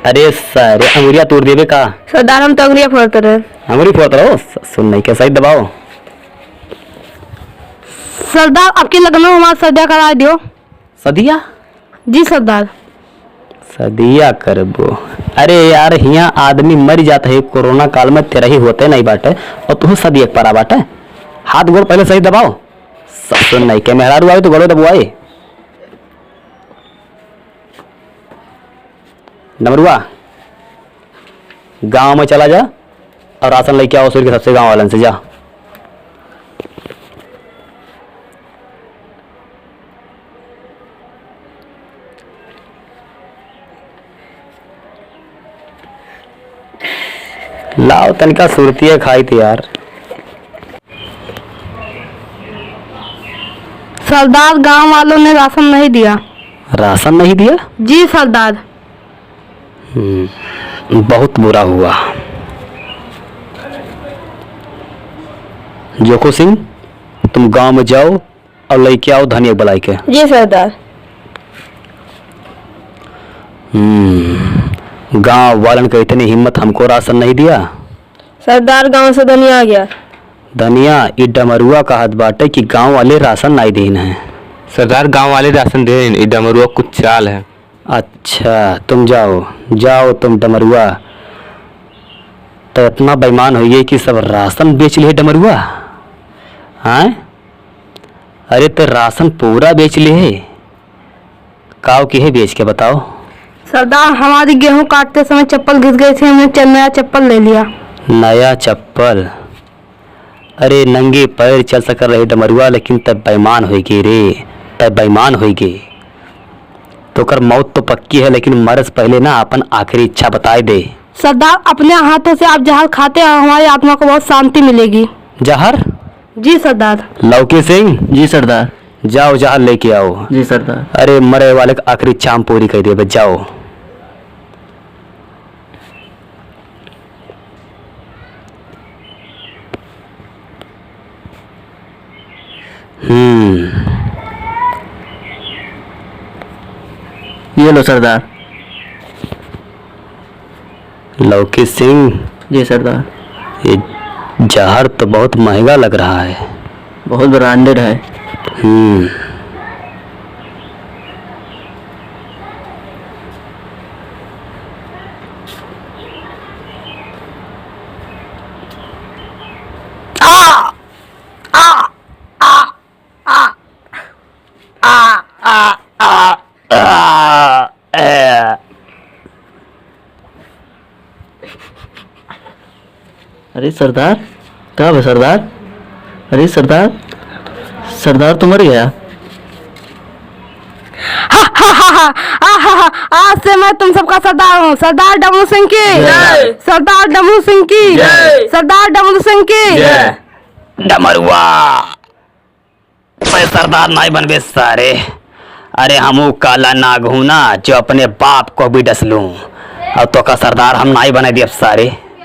अरे सारे अंगुरिया तोड़ देवे का। सरदार हम तो अंगुरिया फोड़ते रहे। अंगुरी फोड़ते रहो, सुन नहीं के सही दबाओ। सरदार आपकी लगन में हमारा सदिया करा दियो। सदिया? जी सरदार। सदिया करबो? अरे यार यहाँ आदमी मर जाता है कोरोना काल में, तेरा ही होते नहीं बाटे और तू सदिया पारा बाटे। हाथ गोड़ पहले सही दबाओ। सुन नहीं के मेहरारू आए तो गोड़ो दबवाए। डमरुआ गांव में चला जा और राशन लेके आओ सूर्य के सबसे गांव वालन से जा। लाओ तनिका सुरतिया खाई थी यार। सरदार गांव वालों ने राशन नहीं दिया। राशन नहीं दिया? जी सरदार। बहुत बुरा हुआ। जोको सिंह तुम गांव में जाओ और लेके आओ धनिया बलाई के। जी सरदार। गांव वालन का इतनी हिम्मत, हमको राशन नहीं दिया। सरदार गांव से धनिया आ गया। धनिया ई डमरुआ का हाथ बाटे कि गांव वाले राशन नहीं देन है। सरदार गांव वाले राशन दे, ई डमरुआ कुछ चाल है। अच्छा तुम जाओ जाओ तुम डमरुआ। तो इतना बेईमान हो गई कि सब राशन बेच लिए डमरुआ। हाँ अरे तो राशन पूरा बेच लिए काव की है बेच के बताओ। सरदार हमारी गेहूं काटते समय चप्पल घिस गई थी, हमने नया चप्पल ले लिया। नया चप्पल? अरे नंगे पैर चल सक रहे डमरुआ, लेकिन तब बेईमान हो गई रे, तब बेईमान हो गई। तो कर मौत तो पक्की है, लेकिन मरस पहले ना अपन आखिरी इच्छा बताए दे। सरदार अपने हाथों से आप जहर खाते हैं, हमारी आत्मा को बहुत शांति मिलेगी। जहर? जी सरदार। लौकी सिंह? जी सरदार। जाओ जहर लेके आओ। जी सरदार। अरे मरे वाले का आखिरी इच्छा हम पूरी कर दे, जाओ। ये लो सरदार। लौकी सिंह? जी सरदार। ये जहर तो बहुत महंगा लग रहा है। बहुत ब्रांडेड है। अरे सरदार कहाँ है सरदार? अरे सरदार, सरदार तो मर गया। आज से मैं तुम सबका सरदार हूँ। सरदार डमरू सिंह की जय। सरदार डमरू सिंह की जय। सरदार डमरू सिंह की जय। डमरुआ मैं सरदार नहीं बनबे सारे। अरे हमू काला नाग हूं ना, जो अपने बाप को भी डस लूं। अब तो का सरदार हम नहीं बने दिए सारे।